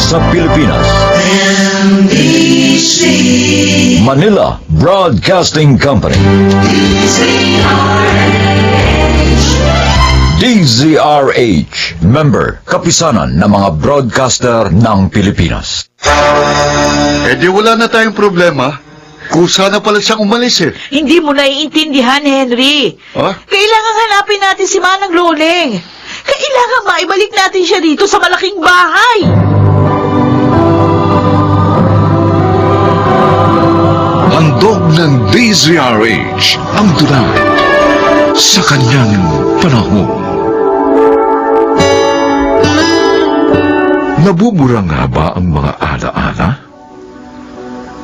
sa Pilipinas. NBC Manila Broadcasting Company. DZRH, member, kapisanan ng mga broadcaster ng Pilipinas. Eh di wala na tayong problema. Kusa na pala siyang umalis eh. Hindi mo naiintindihan, Henry. Ha? Kailangan hanapin natin si Manang Loleng. Kailangan maibalik natin siya dito sa malaking bahay. Handog ng DZRH ang tunay sa kanyang panahon. Nabubura nga ba ang mga alaala?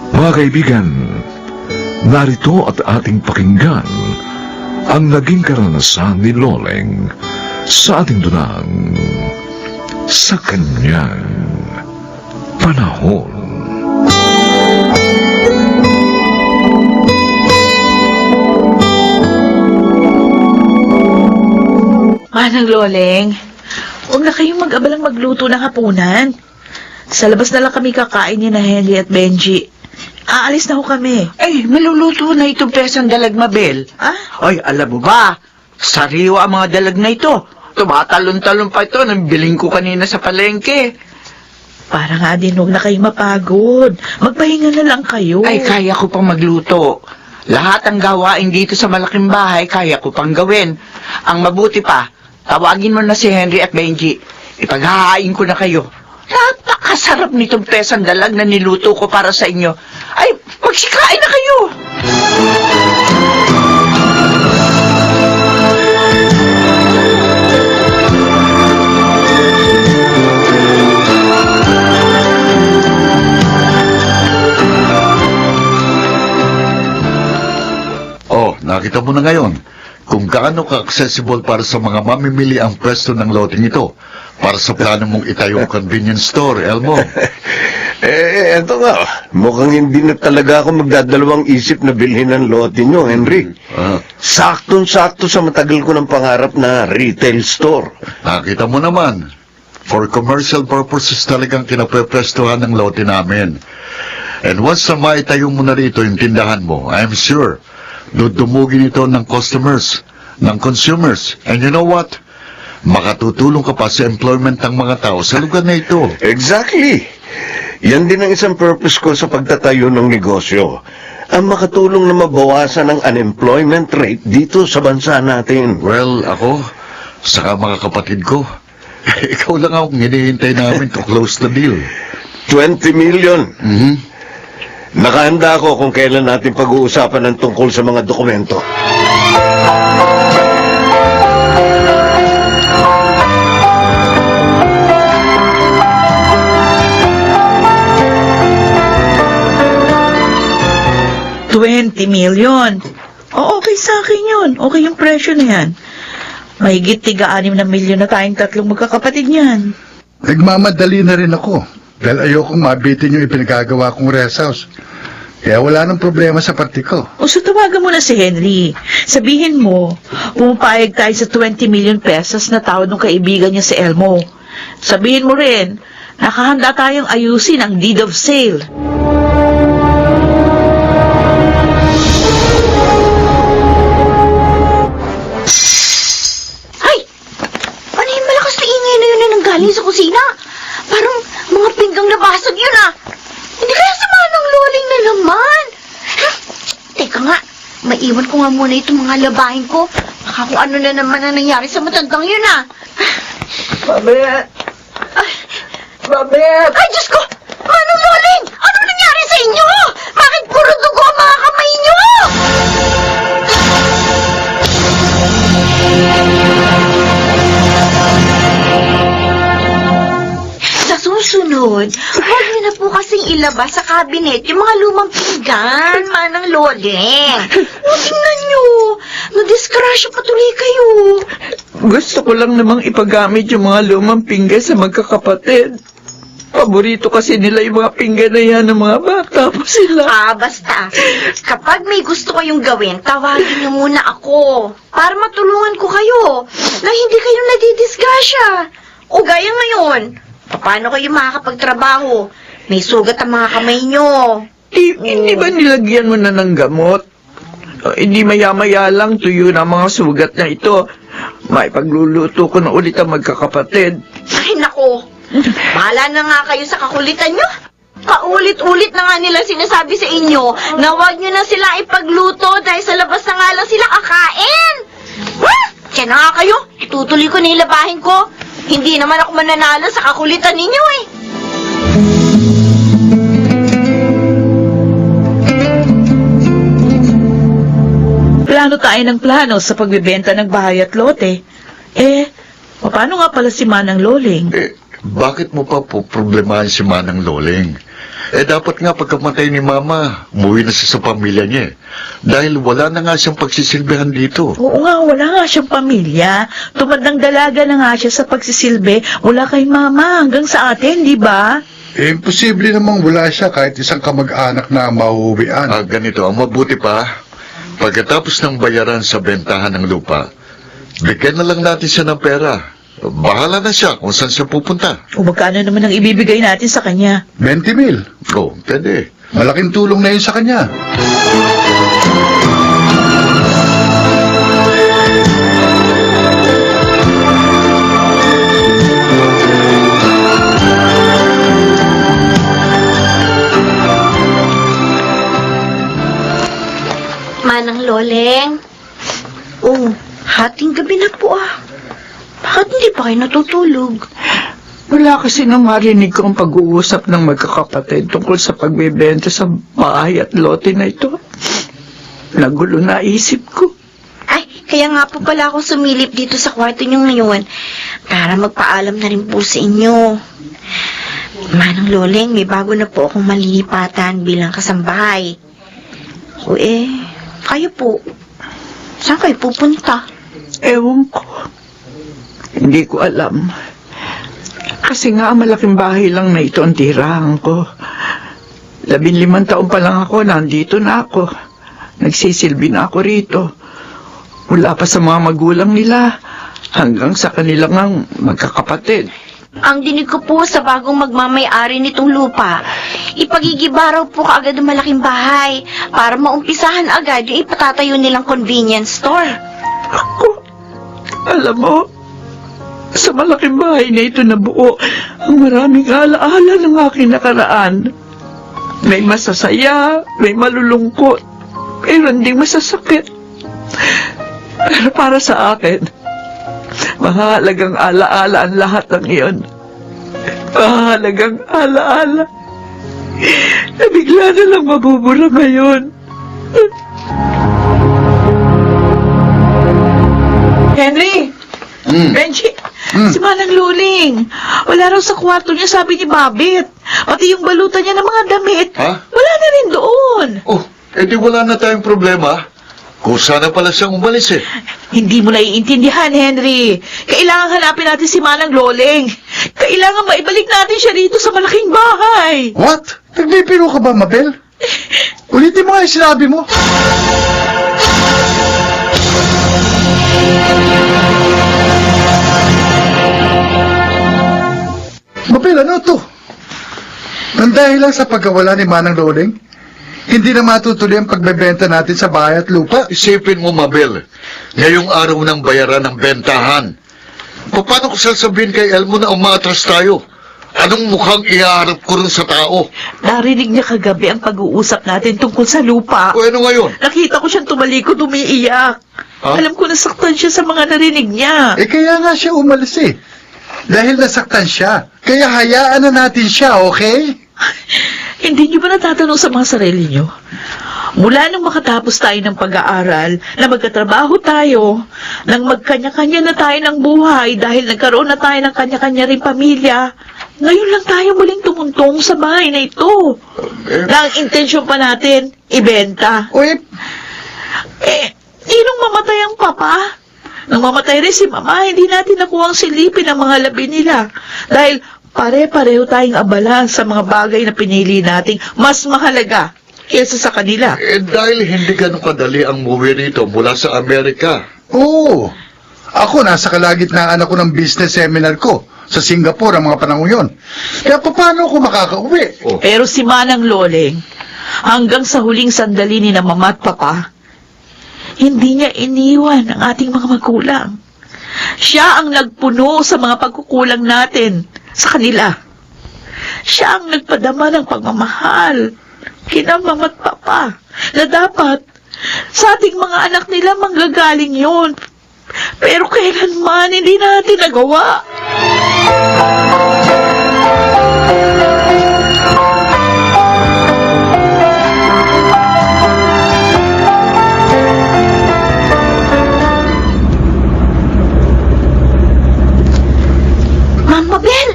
Mga kaibigan, narito at ating pakinggan ang naging karanasan ni Loleng sa ating dunang sa kanyang panahon. Manang Loleng, huwag na kayong mag-abalang magluto ng hapunan. Sa labas na lang kami kakain ni na Henry at Benji. Aalis na ho kami. Ay, maluluto na itong pesang dalag, Mabel. Ah? Ay, alam mo ba, sariwa ang mga dalag na ito. Tumatalon-talon pa ito nang biling ko kanina sa palengke. Para nga din huwag na kayong mapagod. Magpahinga na lang kayo. Ay, kaya ko pang magluto. Lahat ang gawain dito sa malaking bahay, kaya ko pang gawin. Ang mabuti pa, tawagin mo na si Henry at Benji. Ipaghahain ko na kayo. Napakasarap nitong pesang dalag na niluto ko para sa inyo. Ay, magsikain na kayo! Oh, nakita mo na ngayon kung gaano ka-accessible para sa mga mamimili ang pwesto ng loting ito para sa plano mong itayong convenience store, Elmo. Eto nga, mukhang hindi na talaga ako magdadalawang isip na bilhin ang lote nyo, Henry. Saktong-sakto sa matagal ko ng pangarap na retail store. Nakita mo naman, for commercial purposes talagang kinapreprestuhan ng lote namin. And once na maitayo mo na rito yung tindahan mo, I'm sure, dudumugin ito ng customers, ng consumers. And you know what? Makatutulong ka pa sa employment ng mga tao sa lugar na ito. Exactly. Yan din ang isang purpose ko sa pagtatayo ng negosyo. Ang makatulong na mabawasan ang unemployment rate dito sa bansa natin. Well, ako, saka mga kapatid ko, ikaw lang akong hinihintay namin to close the deal. 20 million. Mhm. Nakahanda ako kung kailan natin pag-uusapan ng tungkol sa mga dokumento. $20 million. O, okay sa akin yun. Okay yung presyo na yan. Mahigit 6 na milyon na tayong tatlong magkakapatid niyan. Nagmamadali na rin ako dahil ayokong mabitin yung ipinagagawa kong rest house. Kaya wala nang problema sa party ko. O, so tawagan mo na si Henry. Sabihin mo, pumapayag tayo sa 20 million pesos na tawad ng kaibigan niya si Elmo. Sabihin mo rin, nakahanda tayong ayusin ang deed of sale. Ay! Ano yung malakas na ingay na yun na nanggaling sa kusina? Parang mga pinggang nabasag yun ah! Hindi kaya sama ng loling na naman! Teka nga, maiwan ko nga muna itong mga labahin ko. Baka kung ano na naman ang nangyari sa matandang yun ah! Babet! Babet! Ay, Diyos ko! Manong Loling! Ano nangyari sa inyo? Bakit puro dugo ang mga kamay nyo? Sa susunod, huwag niyo na po kasing ilabas sa cabinet yung mga lumang pinggan, Manang Loling. O, tingnan nyo. Nadiskrasya patuloy kayo. Gusto ko lang namang ipagamit yung mga lumang pinggan sa magkakapatid. Paborito kasi nila yung mga pinggan na yan ng mga bata pa sila. Basta. Kapag may gusto kayong gawin, tawagin niyo muna ako. Para matulungan ko kayo. Na hindi kayo nadidisgrasya. O gaya ngayon, Paano kayo makakapagtrabaho? May sugat ang mga kamay nyo. Hindi ba nilagyan mo na ng gamot? Hindi maya-maya lang tuyo na mga sugat na ito. May pagluluto ko na ulit ang magkakapatid. Ay, nako. Bahala na nga kayo sa kakulitan nyo. Paulit-ulit na nga nila sinasabi sa inyo na huwag nyo na sila ipagluto dahil sa labas na nga lang sila kakain. Siya na nga kayo. Itutuloy ko na ilabahin ko. Hindi naman ako mananalo sa kakulitan ninyo eh. Plano tayo ng plano sa pagbebenta ng bahay at lote. Paano nga pala si Manang Loling? Bakit mo pa problemahin si Manang Loling? Dapat nga pagkamatay ni Mama, umuwi na siya sa pamilya niya. Dahil wala na nga siyang pagsisilbihan dito. Oo nga, wala nga siyang pamilya. Tumandang dalaga na nga siya sa pagsisilbi mula kay Mama hanggang sa atin, di ba? Imposible namang wala siya kahit isang kamag-anak na mauuwian. Ganito, ang mabuti pa, pagkatapos ng bayaran sa bentahan ng lupa, bigyan na lang natin siya ng pera. Bahala na siya kung saan siya pupunta. O magkano naman ang ibibigay natin sa kanya? 20,000. Pwede. Malaking tulong na yun sa kanya. Manang Loleng. Oh, hating gabi na po ah. Bakit hindi pa kayo natutulog? Wala kasi nang marinig ko ang pag-uusap ng magkakapatid tungkol sa pagbebenta sa bahay at lote na ito. Nagulo na isip ko. Ay, kaya nga po pala ako sumilip dito sa kwarto niyo ngayon para magpaalam na rin po sa inyo. Manang Loleng, may bago na po akong malilipatan bilang kasambahay. O kayo po. Saan kayo pupunta? Ewan ko. Hindi ko alam. Kasi nga, malaking bahay lang na ito ang tirahan ko. 15 taon pa lang ako, nandito na ako. Nagsisilbi na ako rito. Mula pa sa mga magulang nila, hanggang sa kanilang magkakapatid. Ang dinig ko po sa bagong magmamay-ari nitong lupa, ipagigibaraw po kaagad ang malaking bahay para maumpisahan agad yung ipatatayo nilang convenience store. Ako, alam mo, sa malaking bahay na ito na buo, ang maraming alaala ng aking nakaraan. May masasaya, may malulungkot, mayroon ding masasakit. Pero para sa akin, mahalagang alaala ang lahat ng iyon. Mahalagang alaala na bigla na lang mabubura ngayon. Henry! Benji! Si Manang Loling! Wala raw sa kwarto niya, sabi ni Babit. Pati yung balutan niya ng mga damit. Ha? Wala na rin doon. Di wala na tayong problema. Kung sana pala siyang umalis Hindi mo naiintindihan, Henry. Kailangan hanapin natin si Manang Loling. Kailangan maibalik natin siya rito sa malaking bahay. What? Nagbibiro ka ba, Mabel? Ulitin mo nga yung sinabi mo. Mabel, ano to? Nang dahil lang sa pagkawala ni Manang Loling, hindi na matutuloy ang pagbebenta natin sa bahay at lupa. Isipin mo, Mabel, ngayong araw ng bayaran ng bentahan. Paano ko sasabihin kay Elmo na umatras tayo? Anong mukhang iharap ko rin sa tao? Narinig niya kagabi ang pag-uusap natin tungkol sa lupa. Ano ngayon? Nakita ko siyang tumalikod, umiiyak. Alam ko nasaktan siya sa mga narinig niya. Kaya nga siya umalis Dahil nasaktan siya. Kaya hayaan na natin siya, okay? Hindi niyo ba natatanong sa mga sarili niyo? Mula nung makatapos tayo ng pag-aaral, na magkatrabaho tayo, nang magkanya-kanya na tayo ng buhay dahil nagkaroon na tayo ng kanya-kanya rin pamilya, ngayon lang tayo muling tumuntong sa bahay na ito. Na ang intensyon pa natin, ibenta. Nung mamatay ang papa, nang mamatay rin si mama, hindi natin nakuha ang silipin ng mga labi nila. Dahil pare-pareho tayong abala sa mga bagay na pinili nating mas mahalaga kaysa sa kanila. Dahil hindi ganun kadali ang muwi rito mula sa Amerika. Oo. Ako, nasa kalagitnaan ako ng business seminar ko sa Singapore ang mga panahon yun. Kaya paano ako makakauwi? Pero si Manang Loleng, hanggang sa huling sandali ni na mama at papa, hindi niya iniwan ang ating mga magulang. Siya ang nagpuno sa mga pagkukulang natin sa kanila. Siya ang nagpadama ng pagmamahal kina mama at papa na dapat sa ating mga anak nila manggagaling yun. Pero kailanman hindi natin nagawa. Mama Bel!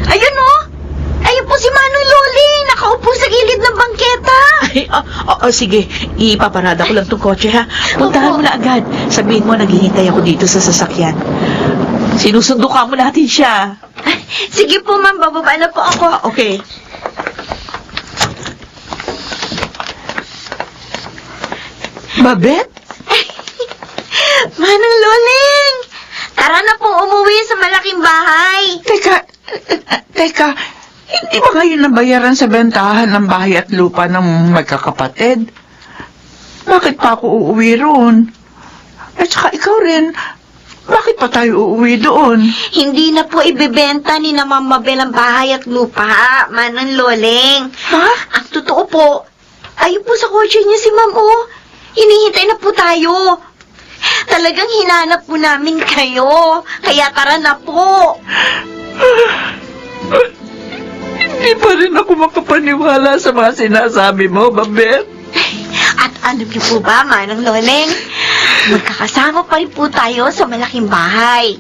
Ayun oh! Ayun po si Manong Loling! Nakaupo sa gilid ng bangketa! Ay, sige, ipaparada ko lang tong kotse ha. Puntahan mo na agad. Sabihin mo, naghihintay ako dito sa sasakyan. Sinusundukan mo natin siya. Sige po, ma'am. Bababa na po ako. Okay. Babet? Manong Loling! Tara na po umuwi sa malaking bahay. Teka, hindi ba kayo nabayaran sa bentahan ng bahay at lupa ng magkakapatid? Bakit pa ako uuwi roon? At saka ikaw rin, bakit pa tayo uuwi doon? Hindi na po ibebenta ni na Mama Bel ang bahay at lupa, Manong Loling. Ha? Ang totoo po, ayun po sa kotse niya si Ma'am O. Hinihintay na po tayo. Talagang hinanap po namin kayo. Kaya tara na po. Hindi pa rin ako makapaniwala sa mga sinasabi mo, Babet. At alam niyo po ba, Manong Loling? Magkakasama pa rin po tayo sa malaking bahay.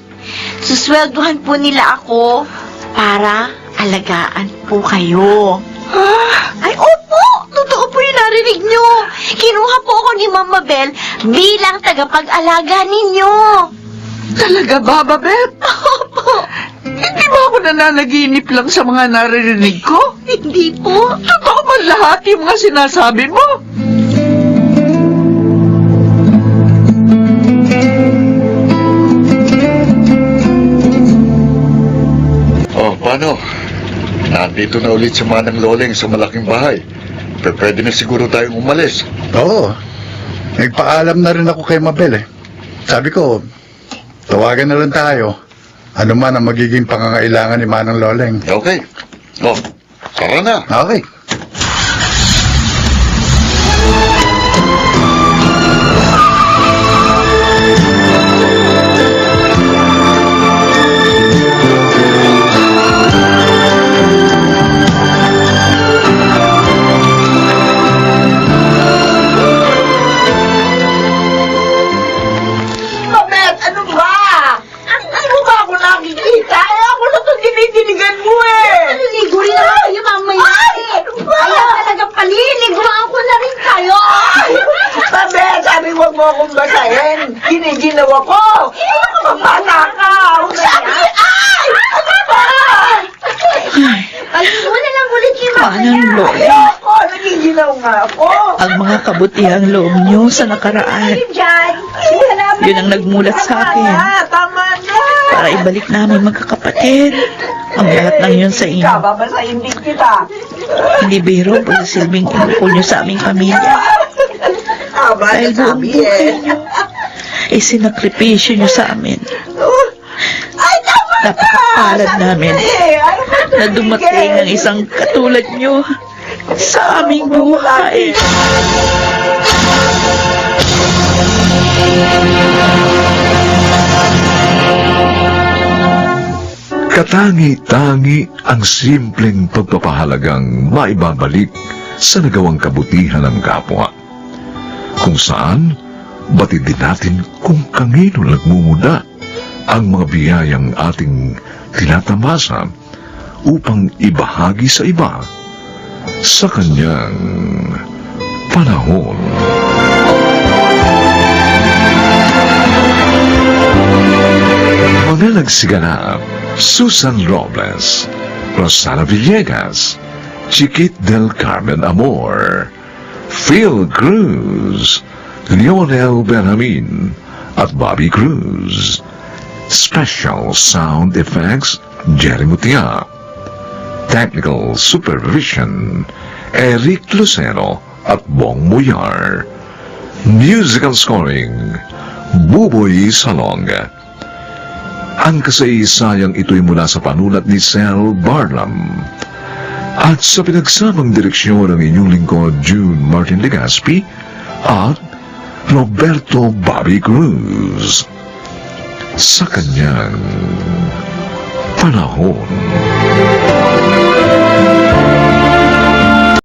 Suswelduhan po nila ako para alagaan po kayo. Ay, opo! Totoo po yung narinig nyo. Kinuha po ako ni Mama Bel bilang tagapag-alaga ninyo. Talaga ba, Babet? Opo. Hindi ba ako nananaginip lang sa mga naririnig ko? Hindi po. Totoo ba lahat yung mga sinasabi mo? Oh, paano? Nandito na ulit si Manang Loleng sa malaking bahay. Pwede na siguro tayong umalis. Oo. Nagpaalam na rin ako kay Mabel eh. Sabi ko, tawagan na lang tayo. Ano man ang magiging pangangailangan ni Manang Loleng. Okay. Oh, tara na. Okay. Babet, ano ba? Hindi mo ba ako nakikita? Ako na itong dinidinigan mo Naliligo rin naman kayo mamaya. Kaya talagang paliliguan ko na rin kayo. Babet, sabi huwag mo akong basahin. Giniginaw ako. Bata ka. Sabi, ay! Ano ba? Ayun mo na lang ulit yung Manang Loleng, Ayoko, nagiginaw nga ako. ang mga kabutihang loob niyo sa nakaraan, Diyan. yun ang nagmulat sa akin. Tama na. Para ibalik namin magkakapatid ang lahat ng yun sa inyo. Babasahin din kita. Hindi biro pag silbing inukol niyo sa aming pamilya. Tama Dahil buong buhay niyo, isinakripisyo niyo sa amin. Ay, tama na. Napakapalad namin Ano ba na dumating ang isang katulad niyo sa aming buhay. Katangi-tangi ang simpleng pagpapahalagang maibabalik sa nagawang kabutihan ng kapwa. Kung saan, batid din natin kung kanino nagmumula ang mga biyayang ating tinatamasa upang ibahagi sa iba sa kanyang panahon. Mga nagsiganap, Susan Robles, Rosana Villegas, Chiquit del Carmen Amor, Phil Cruz, Lionel Benjamin, at Bobby Cruz. Special sound effects Jerry Mutia. Technical Supervision, Eric Lucero at Bong Muyar. Musical Scoring, Buboy Salong. Ang kasaysayang ito'y mula sa panulat ni Sel Barlam. At sa pinagsamang direksyon ng inyong lingkod, June Martin Legaspi at Roberto Bobby Cruz. Sa kanyang panahon.